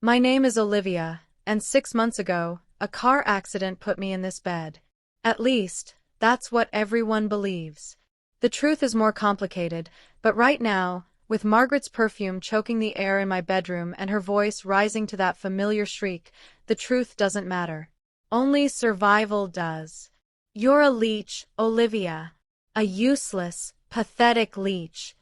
My name is Olivia, and 6 months ago, a car accident put me in this bed. At least, that's what everyone believes. The truth is more complicated, but right now, with Margaret's perfume choking the air in my bedroom and her voice rising to that familiar shriek, the truth doesn't matter. Only survival does. You're a leech, Olivia. A useless, pathetic leech.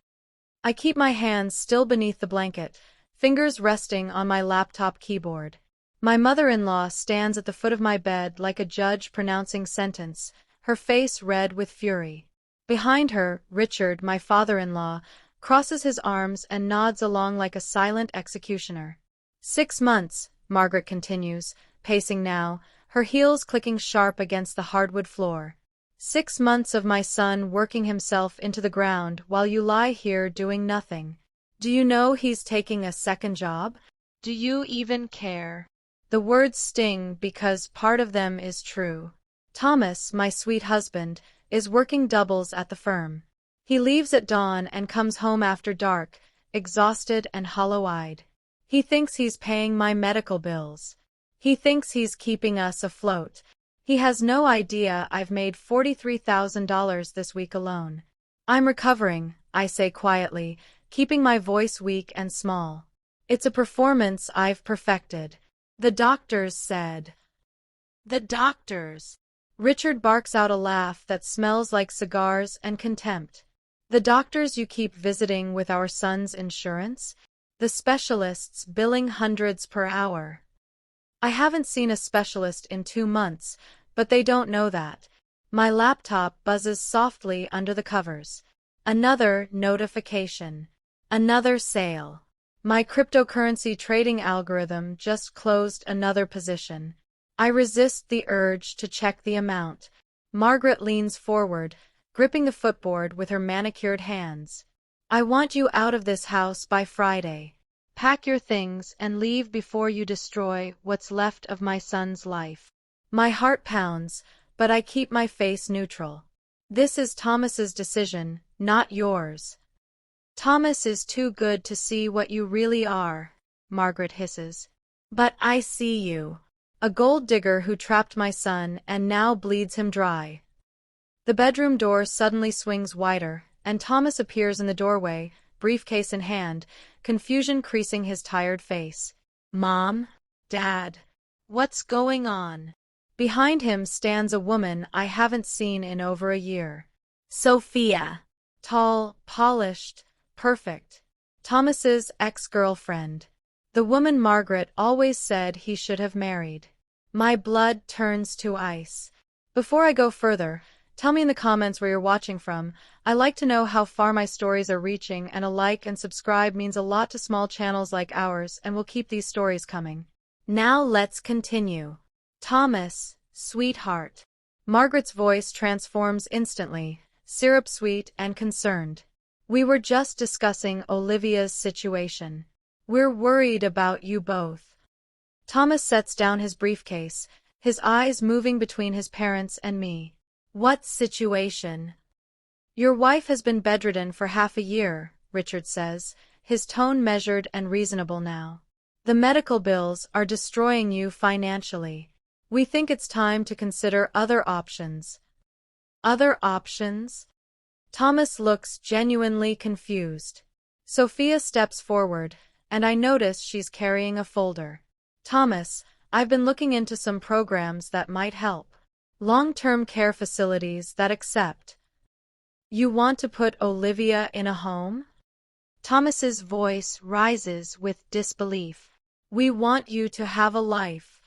I keep my hands still beneath the blanket, fingers resting on my laptop keyboard. My mother-in-law stands at the foot of my bed like a judge pronouncing sentence, her face red with fury. Behind her, Richard, my father-in-law, crosses his arms and nods along like a silent executioner. 6 months, Margaret continues, pacing now, her heels clicking sharp against the hardwood floor. 6 months of my son working himself into the ground while you lie here doing nothing. Do you know he's taking a second job? Do you even care? The words sting because part of them is true. Thomas, my sweet husband, is working doubles at the firm. He leaves at dawn and comes home after dark, exhausted and hollow-eyed. He thinks he's paying my medical bills. He thinks he's keeping us afloat. He has no idea I've made $43,000 this week alone. I'm recovering, I say quietly, keeping my voice weak and small. It's a performance I've perfected. The doctors said. The doctors. Richard barks out a laugh that smells like cigars and contempt. The doctors you keep visiting with our son's insurance? The specialists billing hundreds per hour. I haven't seen a specialist in 2 months, but they don't know that. My laptop buzzes softly under the covers. Another notification. Another sale. My cryptocurrency trading algorithm just closed another position. I resist the urge to check the amount. Margaret leans forward, gripping the footboard with her manicured hands. I want you out of this house by Friday. Pack your things and leave before you destroy what's left of my son's life. My heart pounds, but I keep my face neutral. This is Thomas's decision, not yours. Thomas is too good to see what you really are, Margaret hisses. But I see you. A gold digger who trapped my son and now bleeds him dry. The bedroom door suddenly swings wider, and Thomas appears in the doorway, briefcase in hand, confusion creasing his tired face. Mom? Dad? What's going on? Behind him stands a woman I haven't seen in over a year. Sophia. Tall, polished, perfect. Thomas's ex-girlfriend. The woman Margaret always said he should have married. My blood turns to ice. Before I go further, tell me in the comments where you're watching from. I like to know how far my stories are reaching, and a like and subscribe means a lot to small channels like ours, and we'll keep these stories coming. Now let's continue. Thomas, sweetheart. Margaret's voice transforms instantly, syrup-sweet and concerned. We were just discussing Olivia's situation. We're worried about you both. Thomas sets down his briefcase, his eyes moving between his parents and me. What situation? Your wife has been bedridden for half a year, Richard says, his tone measured and reasonable now. The medical bills are destroying you financially. We think it's time to consider other options. Other options? Thomas looks genuinely confused. Sophia steps forward, and I notice she's carrying a folder. Thomas, I've been looking into some programs that might help. Long-term care facilities that accept. You want to put Olivia in a home? Thomas's voice rises with disbelief. We want you to have a life.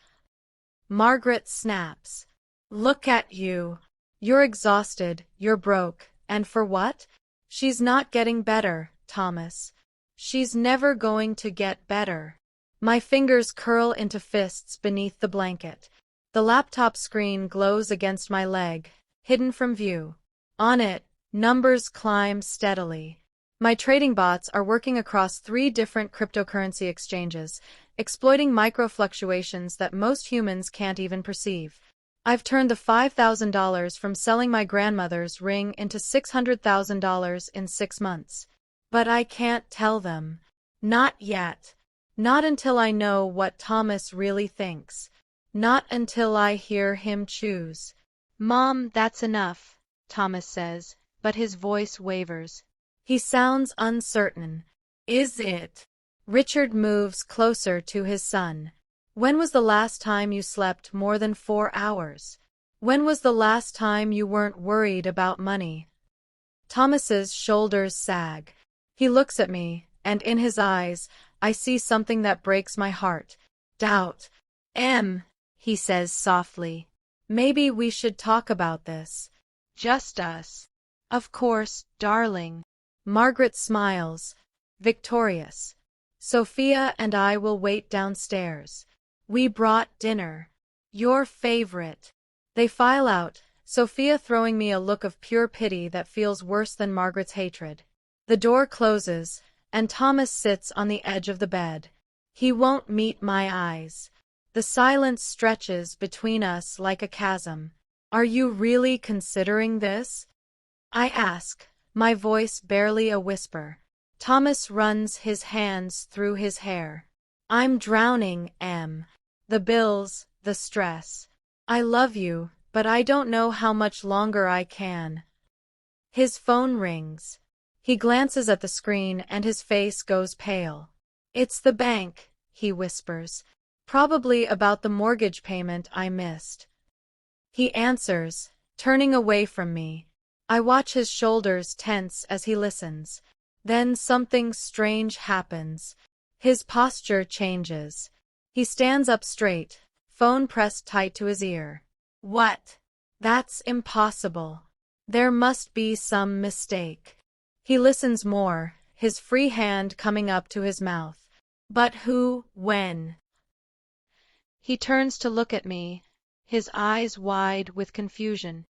Margaret snaps. Look at you. You're exhausted, you're broke, and for what? She's not getting better, Thomas. She's never going to get better. My fingers curl into fists beneath the blanket. The laptop screen glows against my leg, hidden from view. On it, numbers climb steadily. My trading bots are working across 3 different cryptocurrency exchanges, exploiting micro-fluctuations that most humans can't even perceive. I've turned the $5,000 from selling my grandmother's ring into $600,000 in 6 months. But I can't tell them. Not yet. Not until I know what Thomas really thinks. Not until I hear him choose. Mom, that's enough, Thomas says, but his voice wavers. He sounds uncertain. Is it? Richard moves closer to his son. When was the last time you slept more than 4 hours? When was the last time you weren't worried about money? Thomas's shoulders sag. He looks at me, and in his eyes, I see something that breaks my heart. Doubt. He says softly. Maybe we should talk about this. Just us. Of course, darling. Margaret smiles, victorious. Sophia and I will wait downstairs. We brought dinner. Your favorite. They file out, Sophia throwing me a look of pure pity that feels worse than Margaret's hatred. The door closes, and Thomas sits on the edge of the bed. He won't meet my eyes. The silence stretches between us like a chasm. Are you really considering this? I ask, my voice barely a whisper. Thomas runs his hands through his hair. I'm drowning, Em. The bills, the stress. I love you, but I don't know how much longer I can. His phone rings. He glances at the screen and his face goes pale. It's the bank, he whispers. Probably about the mortgage payment I missed. He answers, turning away from me. I watch his shoulders tense as he listens. Then something strange happens. His posture changes. He stands up straight, phone pressed tight to his ear. What? That's impossible. There must be some mistake. He listens more, his free hand coming up to his mouth. But who, when? He turns to look at me, his eyes wide with confusion.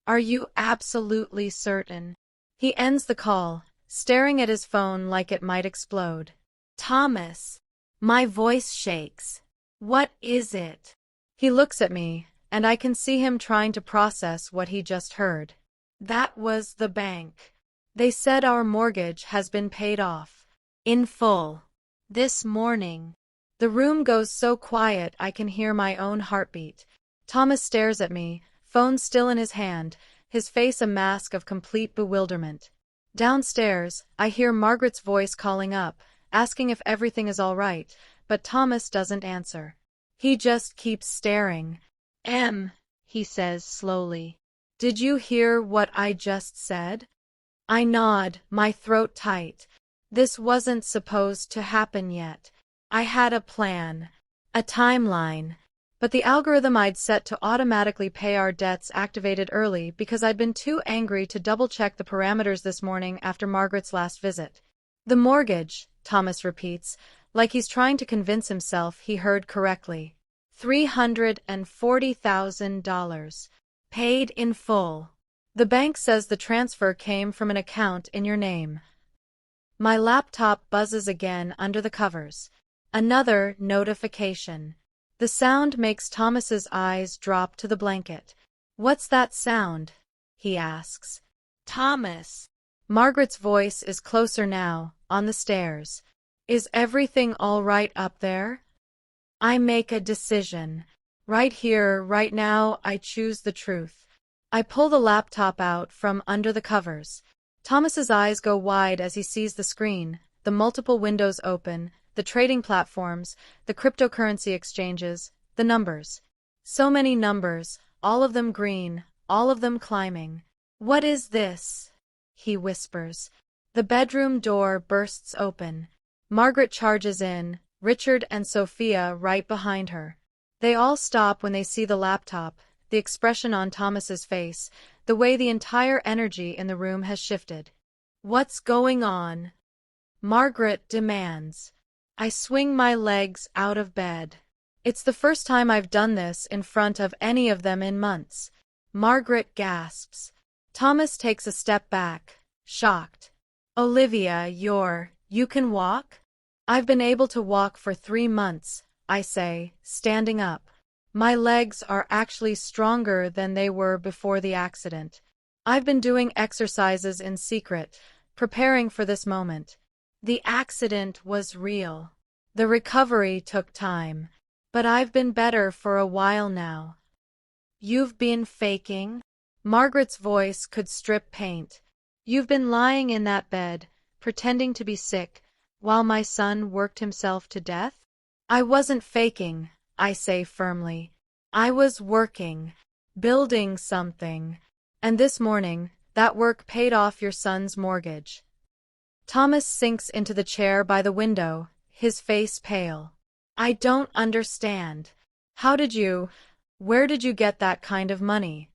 Are you absolutely certain? He ends the call, staring at his phone like it might explode. Thomas. My voice shakes. What is it? He looks at me, and I can see him trying to process what he just heard. That was the bank. They said our mortgage has been paid off. In full. This morning. The room goes so quiet I can hear my own heartbeat. Thomas stares at me, phone still in his hand, his face a mask of complete bewilderment. Downstairs, I hear Margaret's voice calling up, asking if everything is all right, but Thomas doesn't answer. He just keeps staring. He says slowly. Did you hear what I just said? I nod, my throat tight. This wasn't supposed to happen yet. I had a plan, a timeline, but the algorithm I'd set to automatically pay our debts activated early because I'd been too angry to double-check the parameters this morning after Margaret's last visit. The mortgage, Thomas repeats, like he's trying to convince himself he heard correctly. $340,000. Paid in full. The bank says the transfer came from an account in your name. My laptop buzzes again under the covers. Another notification. The sound makes Thomas's eyes drop to the blanket. What's that sound? He asks. Thomas. Margaret's voice is closer now, on the stairs. Is everything all right up there? I make a decision. Right here, right now, I choose the truth. I pull the laptop out from under the covers. Thomas's eyes go wide as he sees the screen, the multiple windows open, the trading platforms, the cryptocurrency exchanges, the numbers. So many numbers, all of them green, all of them climbing. What is this? He whispers. The bedroom door bursts open. Margaret charges in, Richard and Sophia right behind her. They all stop when they see the laptop, the expression on Thomas's face, the way the entire energy in the room has shifted. What's going on? Margaret demands. I swing my legs out of bed. It's the first time I've done this in front of any of them in months. Margaret gasps. Thomas takes a step back, shocked. Olivia, you can walk? I've been able to walk for 3 months, I say, standing up. My legs are actually stronger than they were before the accident. I've been doing exercises in secret, preparing for this moment. The accident was real. The recovery took time, but I've been better for a while now. You've been faking? Margaret's voice could strip paint. You've been lying in that bed, pretending to be sick, while my son worked himself to death? I wasn't faking, I say firmly. I was working, building something. And this morning, that work paid off your son's mortgage. Thomas sinks into the chair by the window, his face pale. I don't understand. Where did you get that kind of money?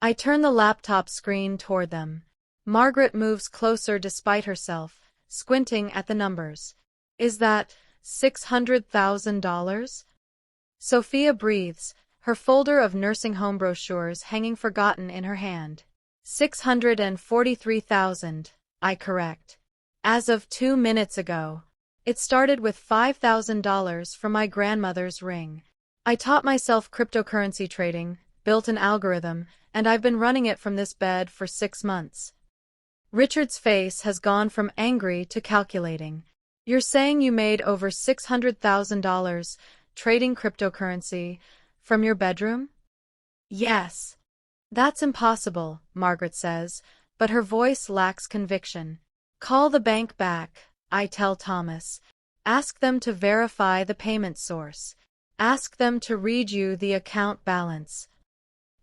I turn the laptop screen toward them. Margaret moves closer despite herself, squinting at the numbers. Is that $600,000? Sophia breathes, her folder of nursing home brochures hanging forgotten in her hand. 643,000, I correct. As of 2 minutes ago. It started with $5,000 from my grandmother's ring. I taught myself cryptocurrency trading, built an algorithm, and I've been running it from this bed for 6 months. Richard's face has gone from angry to calculating. You're saying you made over $600,000 trading cryptocurrency from your bedroom? Yes. That's impossible, Margaret says, but her voice lacks conviction. Call the bank back, I tell Thomas. Ask them to verify the payment source. Ask them to read you the account balance.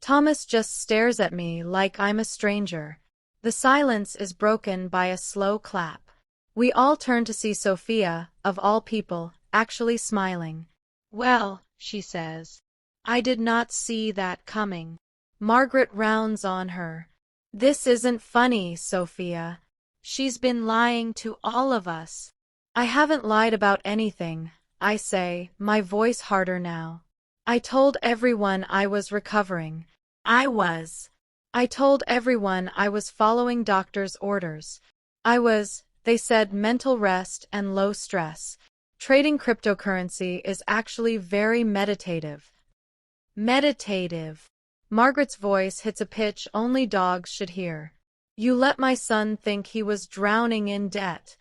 Thomas just stares at me like I'm a stranger. The silence is broken by a slow clap. We all turn to see Sophia, of all people, actually smiling. Well, she says, I did not see that coming. Margaret rounds on her. This isn't funny, Sophia. She's been lying to all of us. I haven't lied about anything, I say, my voice harder now. I told everyone I was recovering. I told everyone I was following doctor's orders. They said mental rest and low stress. Trading cryptocurrency is actually very meditative. Meditative. Margaret's voice hits a pitch only dogs should hear. You let my son think he was drowning in debt.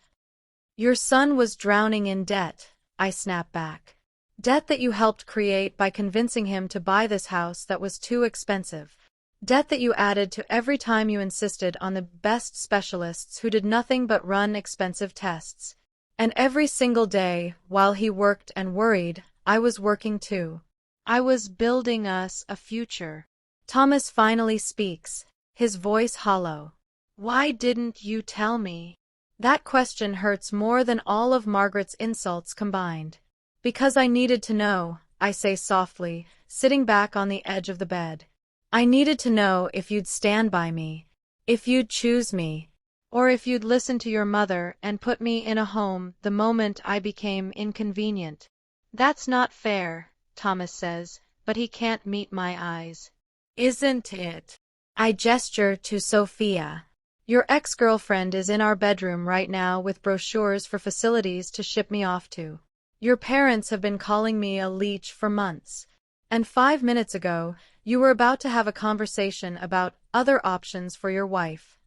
Your son was drowning in debt, I snap back. Debt that you helped create by convincing him to buy this house that was too expensive. Debt that you added to every time you insisted on the best specialists who did nothing but run expensive tests. And every single day, while he worked and worried, I was working too. I was building us a future. Thomas finally speaks, his voice hollow. Why didn't you tell me? That question hurts more than all of Margaret's insults combined. Because I needed to know, I say softly, sitting back on the edge of the bed. I needed to know if you'd stand by me, if you'd choose me, or if you'd listen to your mother and put me in a home the moment I became inconvenient. That's not fair, Thomas says, but he can't meet my eyes. Isn't it? I gesture to Sophia. Your ex-girlfriend is in our bedroom right now with brochures for facilities to ship me off to. Your parents have been calling me a leech for months. And 5 minutes ago, you were about to have a conversation about other options for your wife.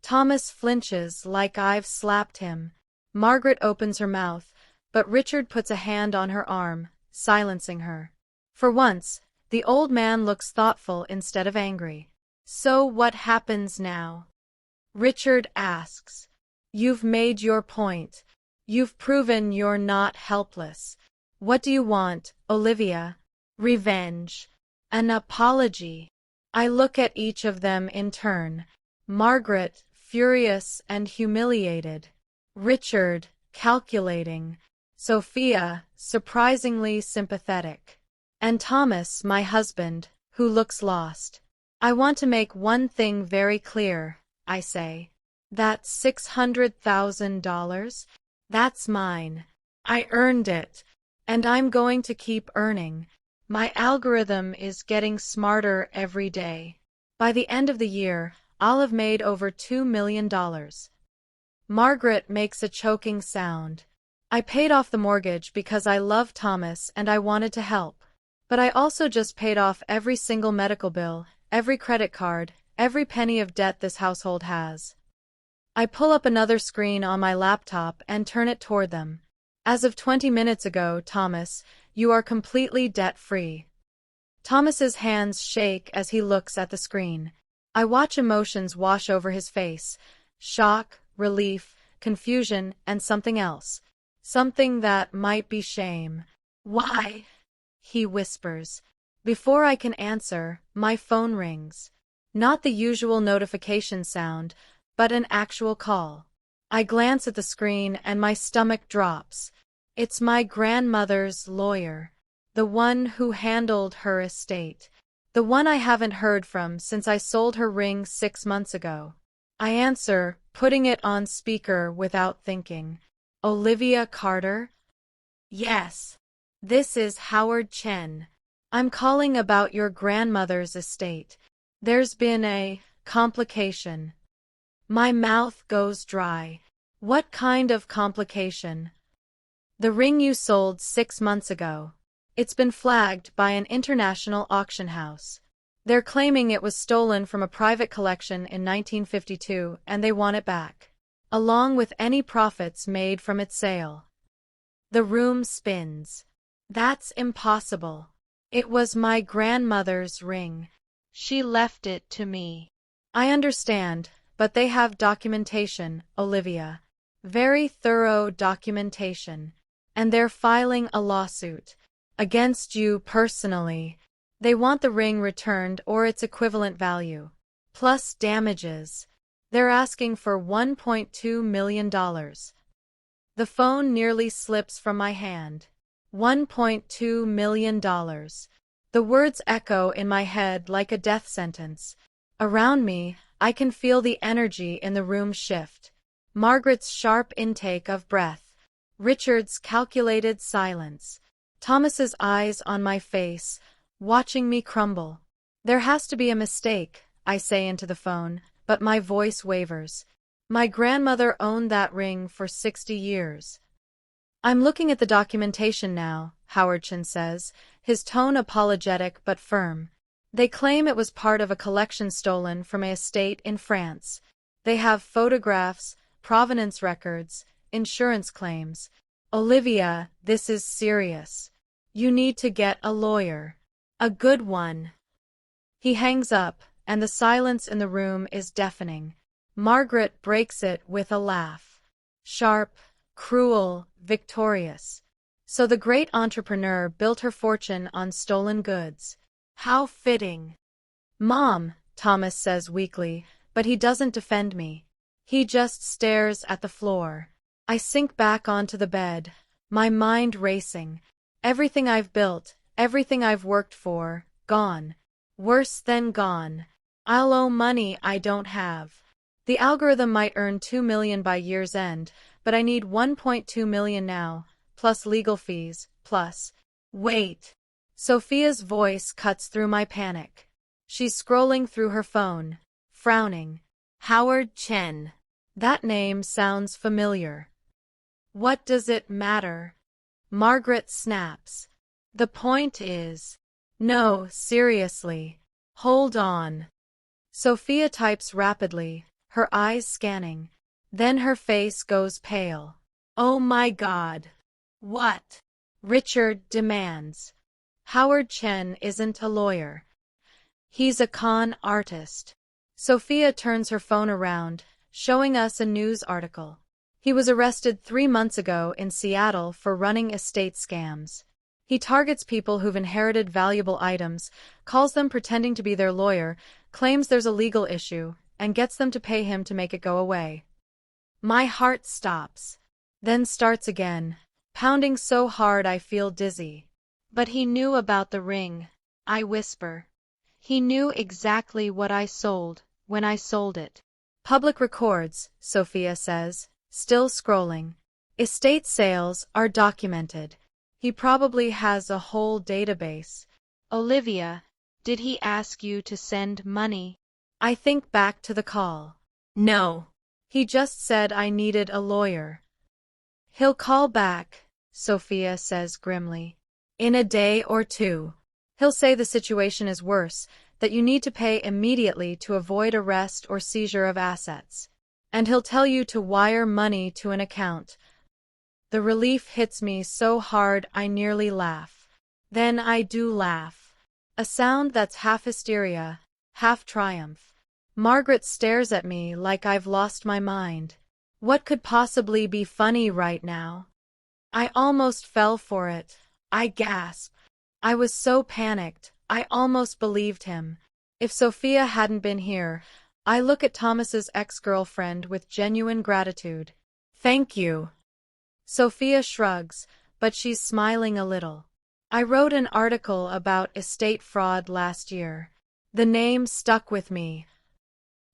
Thomas flinches like I've slapped him. Margaret opens her mouth, but Richard puts a hand on her arm, silencing her. For once, the old man looks thoughtful instead of angry. So what happens now? Richard asks. You've made your point. You've proven you're not helpless. What do you want, Olivia? Revenge. An apology. I look at each of them in turn. Margaret, furious and humiliated. Richard, calculating. Sophia, surprisingly sympathetic. And Thomas, my husband, who looks lost. I want to make one thing very clear, I say. That $600,000? That's mine. I earned it. And I'm going to keep earning. My algorithm is getting smarter every day. By the end of the year, I'll have made over $2 million. Margaret makes a choking sound. I paid off the mortgage because I love Thomas and I wanted to help. But I also just paid off every single medical bill, every credit card, every penny of debt this household has. I pull up another screen on my laptop and turn it toward them. As of 20 minutes ago, Thomas, you are completely debt-free. Thomas's hands shake as he looks at the screen. I watch emotions wash over his face. Shock, relief, confusion, and something else. Something that might be shame. Why? He whispers. Before I can answer, my phone rings. Not the usual notification sound, but an actual call. I glance at the screen and my stomach drops. It's my grandmother's lawyer. The one who handled her estate. The one I haven't heard from since I sold her ring 6 months ago. I answer, putting it on speaker without thinking. Olivia Carter? Yes. This is Howard Chen. I'm calling about your grandmother's estate. There's been a complication. My mouth goes dry. What kind of complication? The ring you sold 6 months ago. It's been flagged by an international auction house. They're claiming it was stolen from a private collection in 1952 and they want it back, along with any profits made from its sale. The room spins. That's impossible. It was my grandmother's ring. She left it to me. I understand, but they have documentation, Olivia. Very thorough documentation. And they're filing a lawsuit. Against you personally. They want the ring returned or its equivalent value. Plus damages. They're asking for $1.2 million. The phone nearly slips from my hand. $1.2 million. The words echo in my head like a death sentence. Around me, I can feel the energy in the room shift. Margaret's sharp intake of breath. Richard's calculated silence. Thomas's eyes on my face, watching me crumble. There has to be a mistake, I say into the phone, but my voice wavers. My grandmother owned that ring for 60 years. I'm looking at the documentation now, Howard Chen says, his tone apologetic but firm. They claim it was part of a collection stolen from an estate in France. They have photographs, provenance records, insurance claims. Olivia, this is serious. You need to get a lawyer. A good one. He hangs up, and the silence in the room is deafening. Margaret breaks it with a laugh. Sharp, cruel, victorious. So the great entrepreneur built her fortune on stolen goods. How fitting. Mom, Thomas says weakly, but he doesn't defend me. He just stares at the floor. I sink back onto the bed, my mind racing. Everything I've built, everything I've worked for, gone. Worse than gone. I'll owe money I don't have. The algorithm might earn $2 million by year's end, but I need $1.2 million now, plus legal fees, plus… Wait. Sophia's voice cuts through my panic. She's scrolling through her phone, frowning. Howard Chen. That name sounds familiar. What does it matter? Margaret snaps. The point is… No, seriously. Hold on. Sophia types rapidly, her eyes scanning. Then her face goes pale. Oh my God. What? Richard demands. Howard Chen isn't a lawyer. He's a con artist. Sophia turns her phone around, showing us a news article. He was arrested 3 months ago in Seattle for running estate scams. He targets people who've inherited valuable items, calls them pretending to be their lawyer, claims there's a legal issue, and gets them to pay him to make it go away. My heart stops. Then starts again, pounding so hard I feel dizzy. But he knew about the ring, I whisper. He knew exactly what I sold, when I sold it. Public records, Sophia says, still scrolling. Estate sales are documented. He probably has a whole database. Olivia, did he ask you to send money? I think back to the call. No. He just said I needed a lawyer. He'll call back, Sophia says grimly. In a day or two. He'll say the situation is worse, that you need to pay immediately to avoid arrest or seizure of assets. And he'll tell you to wire money to an account. The relief hits me so hard I nearly laugh. Then I do laugh. A sound that's half hysteria, half triumph. Margaret stares at me like I've lost my mind. What could possibly be funny right now? I almost fell for it. I gasp. I was so panicked, I almost believed him. If Sophia hadn't been here, I look at Thomas's ex-girlfriend with genuine gratitude. Thank you. Sophia shrugs, but she's smiling a little. I wrote an article about estate fraud last year. The name stuck with me.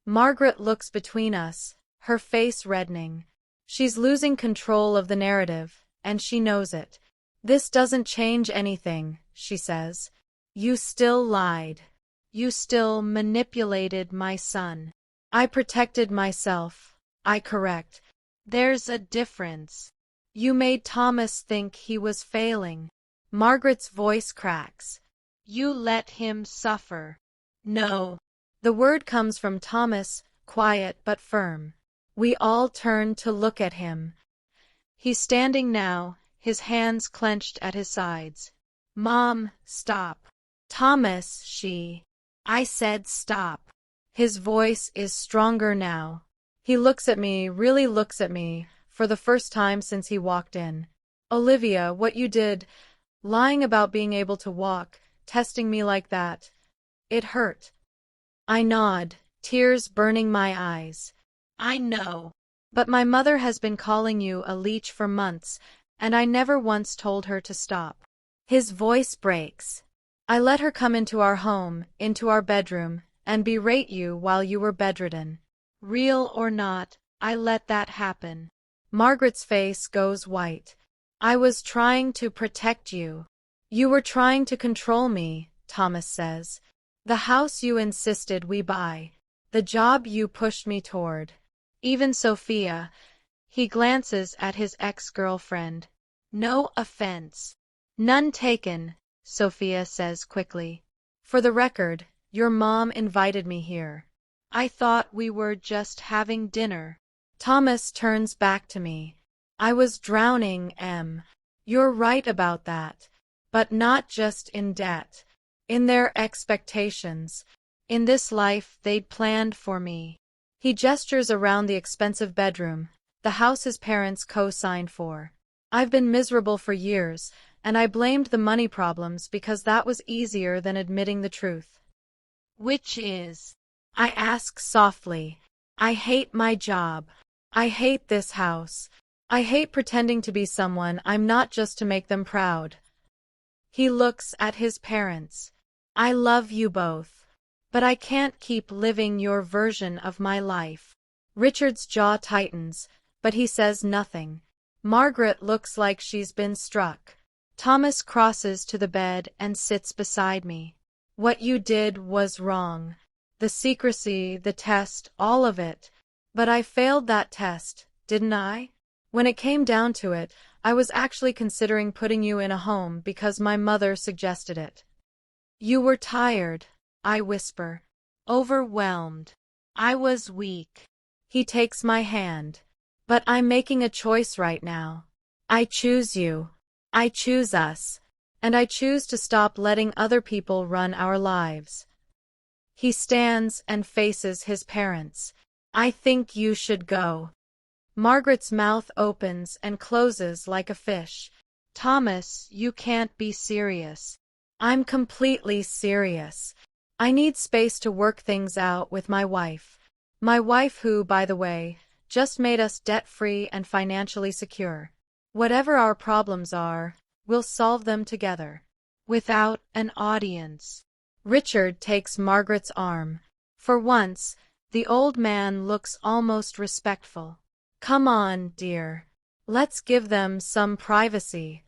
Margaret looks between us, her face reddening. She's losing control of the narrative, and she knows it. This doesn't change anything, she says. You still lied. You still manipulated my son. I protected myself. I correct. There's a difference. You made Thomas think he was failing. Margaret's voice cracks. You let him suffer. No. The word comes from Thomas, quiet but firm. We all turn to look at him. He's standing now, his hands clenched at his sides. Mom, stop. Thomas, I said stop. His voice is stronger now. He looks at me, really looks at me, for the first time since he walked in. Olivia, what you did, lying about being able to walk, testing me like that. It hurt. I nod, tears burning my eyes. I know. But my mother has been calling you a leech for months, and I never once told her to stop. His voice breaks. I let her come into our home, into our bedroom, and berate you while you were bedridden. Real or not, I let that happen. Margaret's face goes white. I was trying to protect you. You were trying to control me, Thomas says. The house you insisted we buy. The job you pushed me toward. Even Sophia. He glances at his ex-girlfriend. No offense. None taken, Sophia says quickly. For the record, your mom invited me here. I thought we were just having dinner. Thomas turns back to me. I was drowning, Em. You're right about that. But not just in debt. In their expectations. In this life they'd planned for me. He gestures around the expensive bedroom, the house his parents co-signed for. I've been miserable for years, and I blamed the money problems because that was easier than admitting the truth. Which is? I ask softly. I hate my job. I hate this house. I hate pretending to be someone I'm not just to make them proud. He looks at his parents. I love you both. But I can't keep living your version of my life. Richard's jaw tightens, but he says nothing. Margaret looks like she's been struck. Thomas crosses to the bed and sits beside me. What you did was wrong. The secrecy, the test, all of it. But I failed that test, didn't I? When it came down to it, I was actually considering putting you in a home because my mother suggested it. You were tired, I whisper. Overwhelmed. I was weak. He takes my hand. But I'm making a choice right now. I choose you. I choose us. And I choose to stop letting other people run our lives. He stands and faces his parents. I think you should go. Margaret's mouth opens and closes like a fish. Thomas, you can't be serious. I'm completely serious. I need space to work things out with my wife. My wife who, by the way, just made us debt-free and financially secure. Whatever our problems are, we'll solve them together. Without an audience. Richard takes Margaret's arm. For once, the old man looks almost respectful. Come on, dear. Let's give them some privacy.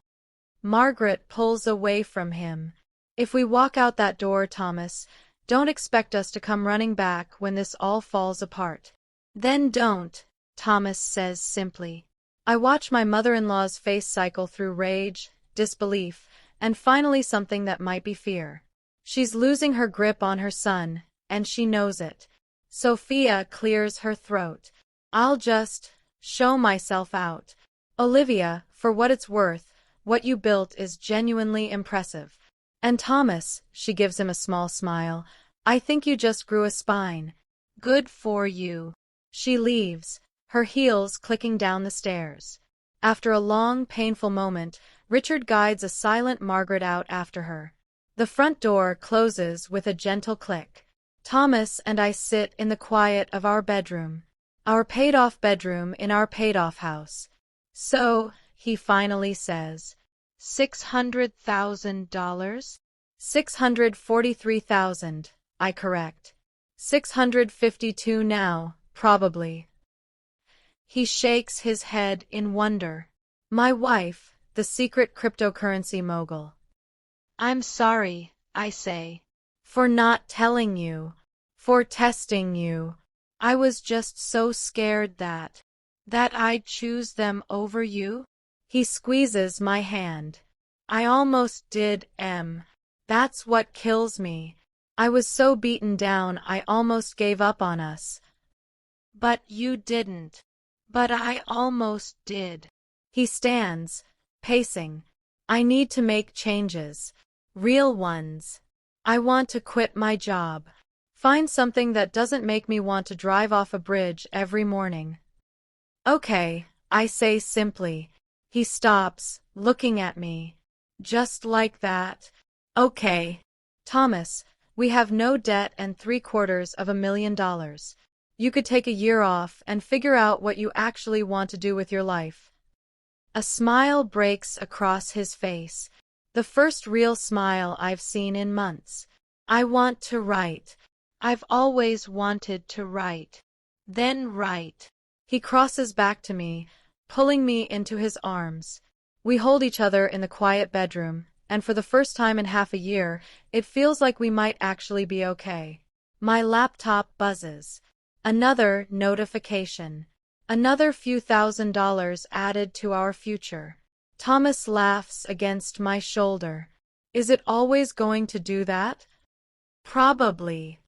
Margaret pulls away from him. If we walk out that door, Thomas, don't expect us to come running back when this all falls apart. Then don't, Thomas says simply. I watch my mother-in-law's face cycle through rage, disbelief, and finally something that might be fear. She's losing her grip on her son, and she knows it. Sophia clears her throat. I'll just show myself out. Olivia, For what it's worth, what you built is genuinely impressive. And Thomas, she gives him a small smile, I think you just grew a spine. Good for you. She leaves, her heels clicking down the stairs. After a long, painful moment, Richard guides a silent Margaret out after her. The front door closes with a gentle click. Thomas and I sit in the quiet of our bedroom. Our paid-off bedroom in our paid-off house. So, he finally says, $600,000? 643,000, I correct. 652 now, probably. He shakes his head in wonder. My wife, the secret cryptocurrency mogul. I'm sorry, I say. For not telling you. For testing you. I was just so scared that I'd choose them over you? He squeezes my hand. I almost did, That's what kills me. I was so beaten down I almost gave up on us. But you didn't. But I almost did. He stands, pacing. I need to make changes. Real ones. I want to quit my job. Find something that doesn't make me want to drive off a bridge every morning. Okay, I say simply. He stops, looking at me. Just like that. Okay. Thomas, we have no debt and $750,000. You could take a year off and figure out what you actually want to do with your life. A smile breaks across his face. The first real smile I've seen in months. I want to write. I've always wanted to write. Then write. He crosses back to me, pulling me into his arms. We hold each other in the quiet bedroom, and for the first time in half a year, it feels like we might actually be okay. My laptop buzzes. Another notification. Another few $1,000s added to our future. Thomas laughs against my shoulder. Is it always going to do that? Probably.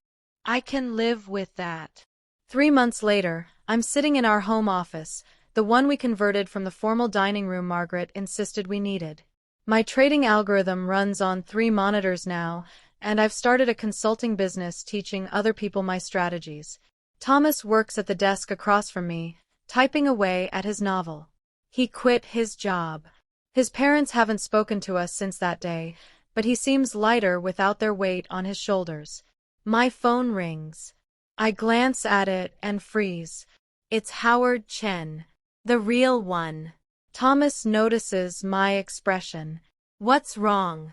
I can live with that. 3 months later, I'm sitting in our home office, the one we converted from the formal dining room Margaret insisted we needed. My trading algorithm runs on 3 monitors now, and I've started a consulting business teaching other people my strategies. Thomas works at the desk across from me, typing away at his novel. He quit his job. His parents haven't spoken to us since that day, but he seems lighter without their weight on his shoulders. My phone rings. I glance at it and freeze. It's Howard Chen, the real one. Thomas notices my expression. What's wrong?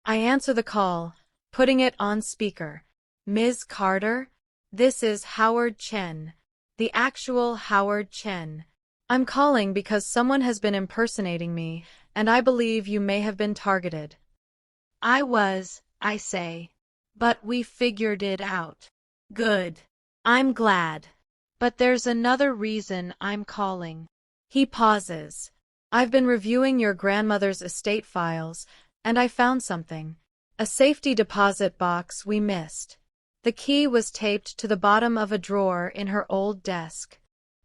I answer the call, putting it on speaker. Ms. Carter? This is Howard Chen. The actual Howard Chen. I'm calling because someone has been impersonating me, and I believe you may have been targeted. I say. But we figured it out. Good. I'm glad. But there's another reason I'm calling. He pauses. I've been reviewing your grandmother's estate files, and I found something. A safety deposit box we missed. The key was taped to the bottom of a drawer in her old desk.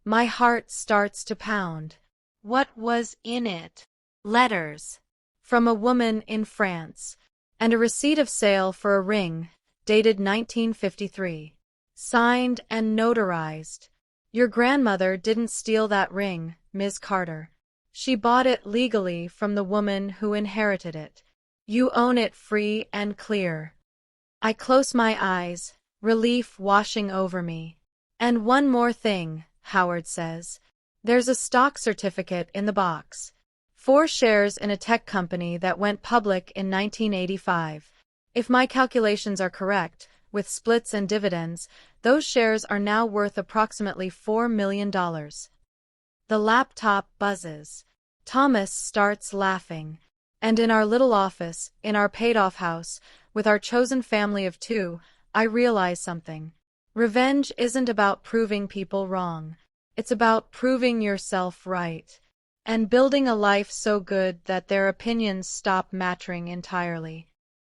My heart starts to pound. What was in it? Letters. From a woman in France. And a receipt of sale for a ring, dated 1953. Signed and notarized. Your grandmother didn't steal that ring, Ms. Carter. She bought it legally from the woman who inherited it. You own it free and clear. I close my eyes, relief washing over me. And one more thing, Howard says. There's a stock certificate in the box. 4 shares in a tech company that went public in 1985. If my calculations are correct, with splits and dividends, those shares are now worth approximately $4 million. The laptop buzzes. Thomas starts laughing. And in our little office, in our paid-off house, with our chosen family of 2, I realize something. Revenge isn't about proving people wrong. It's about proving yourself right. And building a life so good that their opinions stop mattering entirely.